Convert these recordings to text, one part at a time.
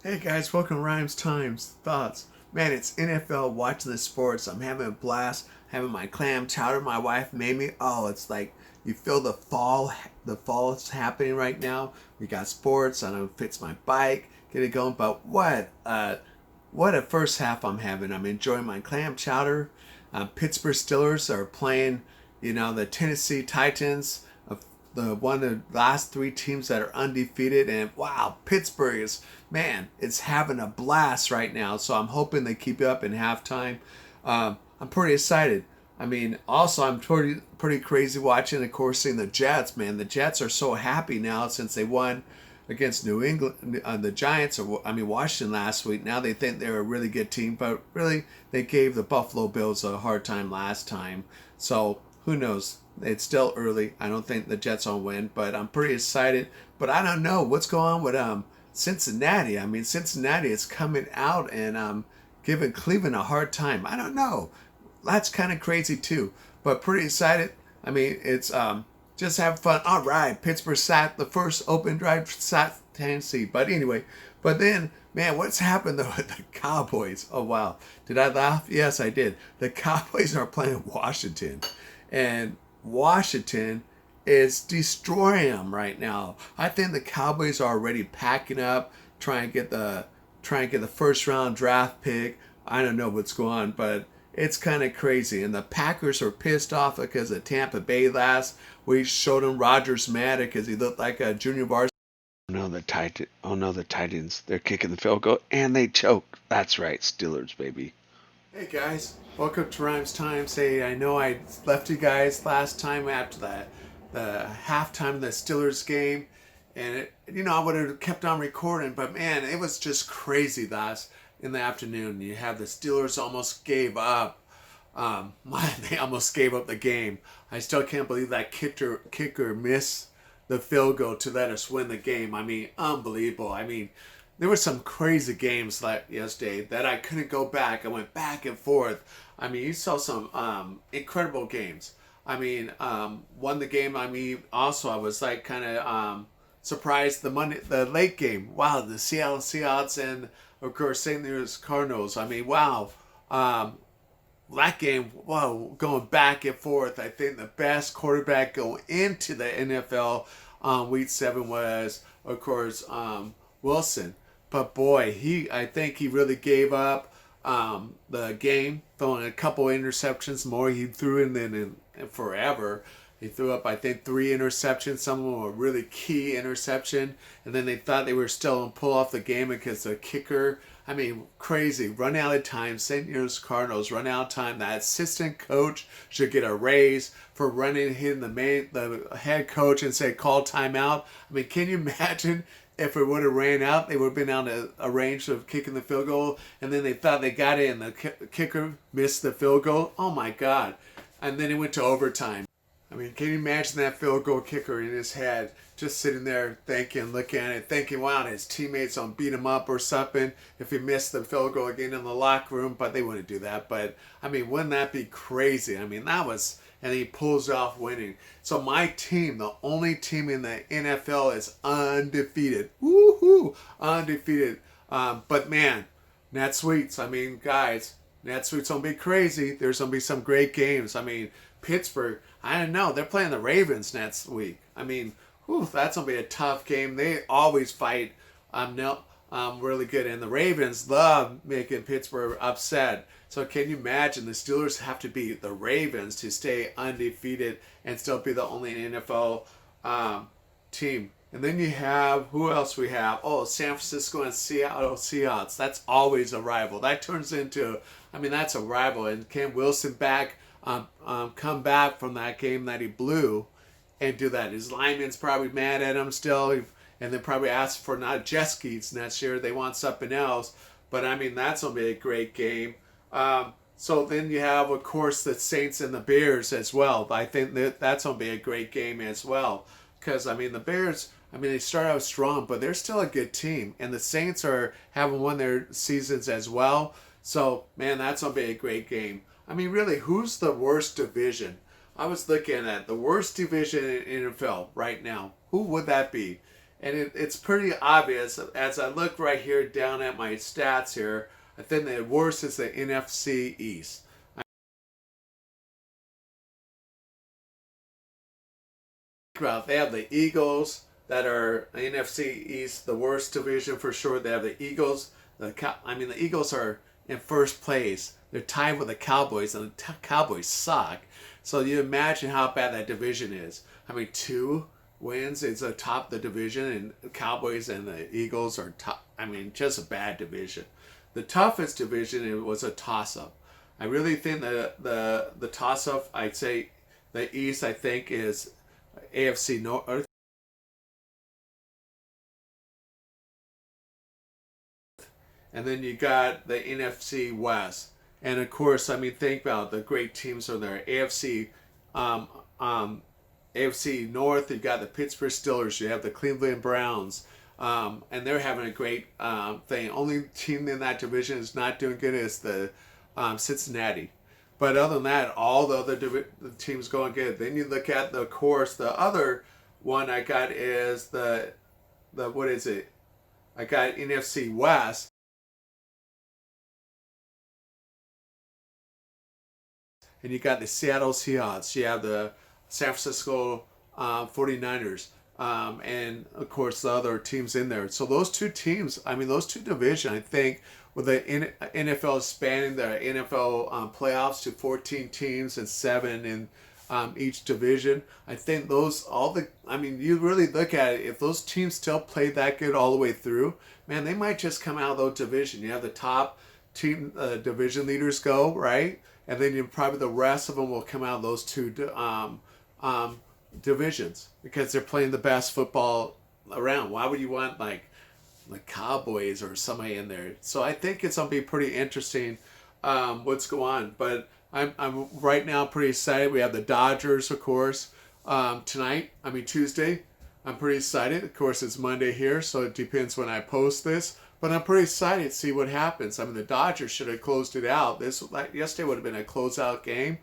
Hey guys, welcome to Rhymes Times Thoughts. Man, it's NFL watching the sports. I'm having a blast, having my clam chowder my wife made me. Oh, it's like you feel the fall is happening right now. We got sports, I know fits my bike, get it going. But what a first half I'm having. I'm enjoying my clam chowder. Pittsburgh Steelers are playing, the Tennessee Titans, the one of the last three teams that are undefeated. And wow, Pittsburgh is, man, it's having a blast right now. So I'm hoping they keep it up in halftime. I'm pretty excited. I mean, also I'm pretty crazy watching, of course, seeing the Jets. Man, the Jets are so happy now since they won against New England, the Giants, or Washington last week. Now they think they're a really good team, but really they gave the Buffalo Bills a hard time last time. So who knows? It's still early. I don't think the Jets will win, but I'm pretty excited. But I don't know what's going on with Cincinnati. I mean, Cincinnati is coming out and giving Cleveland a hard time. I don't know. That's kind of crazy too, but pretty excited. I mean, it's just have fun. All right, Pittsburgh sacked the first open drive, sacked Tennessee. But anyway, but then, man, what's happened though with the Cowboys? Oh wow, did I laugh? Yes, I did. The Cowboys are playing Washington, and Washington is destroying them right now. I think the Cowboys are already packing up, trying to get the first round draft pick. I don't know what's going on, but it's kind of crazy. And the Packers are pissed off because of Tampa Bay last. We showed them Rogers mad because he looked like a junior varsity. Oh no, the Titans. They're kicking the field goal and they choke. That's right, Steelers, baby. Hey guys, welcome to Rhymes Time. Say, I know I left you guys last time after the halftime of the Steelers game, and I would have kept on recording, but man, it was just crazy last in the afternoon. You have the Steelers almost gave up. They almost gave up the game. I still can't believe that kicker missed the field goal to let us win the game. I mean, unbelievable. I mean, there were some crazy games like yesterday that I couldn't go back. I went back and forth. I mean, you saw some incredible games. I mean, won the game. I mean, also I was like kind of surprised the late game. Wow, the Seattle Seahawks and of course St. Louis Cardinals. I mean, wow. That game, wow, going back and forth. I think the best quarterback going into the NFL week 7 was, of course, Wilson. But boy, I think he really gave up the game, throwing a couple interceptions more. He threw in forever. He threw up, I think, 3 interceptions. Some of them were really key interception, and then they thought they were still going to pull off the game because the kicker. I mean, crazy. Run out of time. St. Louis Cardinals run out of time. The assistant coach should get a raise for hitting the head coach and say call timeout. I mean, can you imagine if it would have ran out? They would have been on a range of kicking the field goal, and then they thought they got it, and the kicker missed the field goal. Oh my God! And then it went to overtime. I mean, can you imagine that field goal kicker in his head, just sitting there thinking, looking at it, thinking, wow, his teammates will beat him up or something if he missed the field goal again in the locker room, but they wouldn't do that. But, I mean, wouldn't that be crazy? I mean, and he pulls off winning. So my team, the only team in the NFL is undefeated. Woohoo! Undefeated. But man, NetSuites, I mean, guys, NetSuites gonna be crazy. There's gonna be some great games. I mean, Pittsburgh, I don't know. They're playing the Ravens next week. I mean, that's gonna be a tough game. They always fight. No, really good, and the Ravens love making Pittsburgh upset. So can you imagine the Steelers have to beat the Ravens to stay undefeated and still be the only NFL team? And then you have, who else we have? Oh, San Francisco and Seattle Seahawks. That's always a rival. That turns into, I mean, that's a rival. And can Wilson come back from that game that he blew and do that? His lineman's probably mad at him still. And they probably ask for not jet skis next year. They want something else. But, I mean, that's going to be a great game. So then you have, of course, the Saints and the Bears as well. I think that's going to be a great game as well. Because, I mean, the Bears, I mean, they start out strong, but they're still a good team. And the Saints haven't won their seasons as well. So, man, that's going to be a great game. I mean, really, who's the worst division? I was looking at the worst division in NFL right now. Who would that be? And it's pretty obvious as I look right here down at my stats here. I think the worst is the NFC East. They have the Eagles that are NFC East, the worst division for sure. They have the Eagles. The Eagles are in first place. They're tied with the Cowboys, and the Cowboys suck. So you imagine how bad that division is. I mean, 2 wins is atop the division, and the Cowboys and the Eagles are top. I mean, just a bad division. The toughest division, it was a toss-up. I really think the toss-up, I'd say the East, I think, is AFC North, and then you got the NFC West. And of course, I mean, think about the great teams are there. Um, um, AFC North, you got the Pittsburgh Steelers, you have the Cleveland Browns, and they're having a great thing. Only team in that division is not doing good is the Cincinnati. But other than that, all the other teams going good. Then you look at the course. The other one I got is the what is it? I got NFC West, and you got the Seattle Seahawks. You have the San Francisco 49ers, and of course the other teams in there. So those two teams, I mean, those two divisions, I think, with the NFL expanding the NFL playoffs to 14 teams and 7 in each division, I think I mean, you really look at it, if those teams still play that good all the way through, man, they might just come out of those division. You have the top team division leaders go, right? And then probably the rest of them will come out of those two divisions because they're playing the best football around. Why would you want like the Cowboys or somebody in there? So I think it's gonna be pretty interesting what's going on. But I'm right now pretty excited. We have the Dodgers, of course, tonight. I mean Tuesday. I'm pretty excited. Of course, it's Monday here, so it depends when I post this. But I'm pretty excited to see what happens. I mean, the Dodgers should have closed it out. Yesterday would have been a closeout game.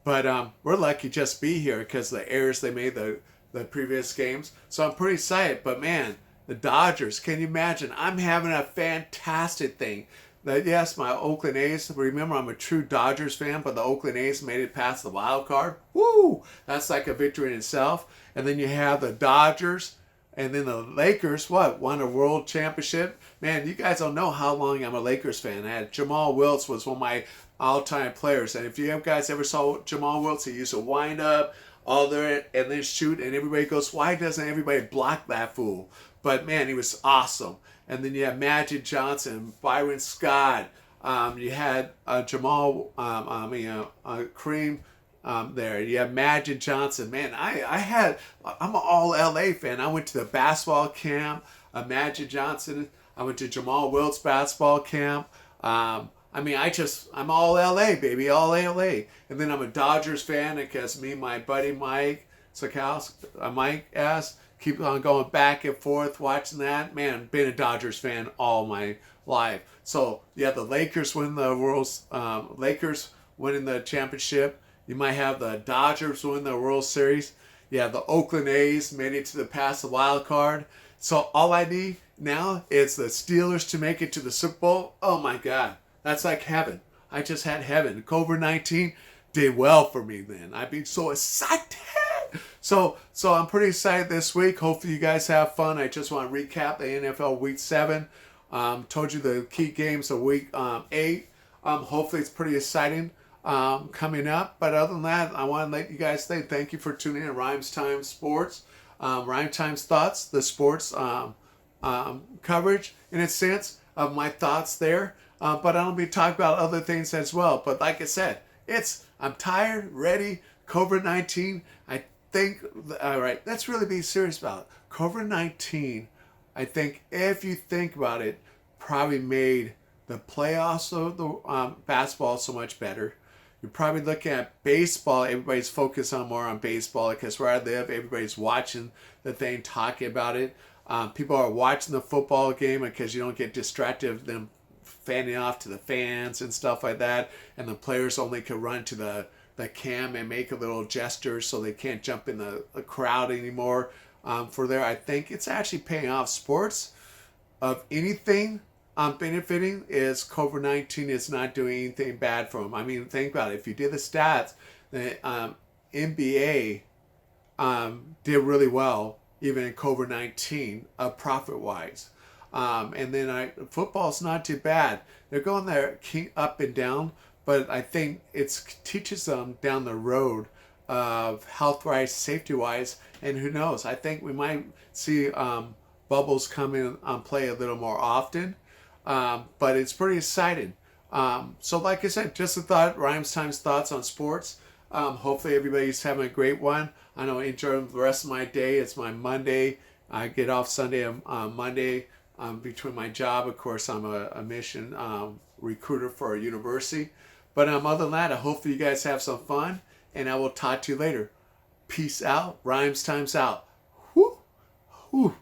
But we're lucky just to be here because the errors they made the previous games. So I'm pretty excited. But man, the Dodgers, can you imagine? I'm having a fantastic thing. Yes, my Oakland A's. Remember, I'm a true Dodgers fan, but the Oakland A's made it past the wild card. Woo! That's like a victory in itself. And then you have the Dodgers. And then the Lakers, won a world championship? Man, you guys don't know how long I'm a Lakers fan. I had Jamal Wiltz was one of my all-time players. And if you guys ever saw Jamal Wiltz, he used to wind up all there and then shoot. And everybody goes, why doesn't everybody block that fool? But man, he was awesome. And then you have Magic Johnson, Byron Scott. You had Kareem there. You have Magic Johnson. Man, I'm an all LA fan. I went to the basketball camp of Magic Johnson. I went to Jamal Wilt's basketball camp. I'm all LA, baby, all LA. And then I'm a Dodgers fan because me and my buddy Mike keep on going back and forth watching that. Man, been a Dodgers fan all my life. So you have the Lakers winning the championship. You might have the Dodgers win the World Series. You have the Oakland A's made it to the past the wild card. So all I need now is the Steelers to make it to the Super Bowl. Oh my God, that's like heaven. I just had heaven. COVID-19 did well for me then. I'd be so excited. So I'm pretty excited this week. Hopefully you guys have fun. I just want to recap the NFL Week 7. Told you the key games of Week 8. Hopefully it's pretty exciting coming up. But other than that, I want to let you guys say thank you for tuning in to Rhymes Time Sports. Rhyme Time's thoughts, the sports coverage in a sense of my thoughts there. But I'll be talking about other things as well. But like I said, I'm tired, ready. COVID-19, I think, all right, let's really be serious about it. COVID-19, I think if you think about it, probably made the playoffs of the basketball so much better. You're probably looking at baseball. Everybody's focused more on baseball because where I live, everybody's watching the thing, talking about it. People are watching the football game because you don't get distracted of them fanning off to the fans and stuff like that. And the players only can run to the cam and make a little gesture so they can't jump in the crowd anymore. for there. I think it's actually paying off. Sports of anything benefiting is COVID-19 is not doing anything bad for them. I mean, think about it. If you did the stats, the NBA did really well, even in COVID-19, profit-wise. And then football's not too bad. They're going there up and down, but I think it teaches them down the road of health-wise, safety-wise, and who knows? I think we might see bubbles come in on play a little more often, but it's pretty exciting. So like I said, just a thought, Rhymes Times thoughts on sports. Hopefully everybody's having a great one. I know enjoy the rest of my day. It's my Monday. I get off Sunday on Monday between my job. Of course, I'm a mission recruiter for a university. But other than that, I hope you guys have some fun, and I will talk to you later. Peace out. Rhymes Times out. Whoo! Whoo!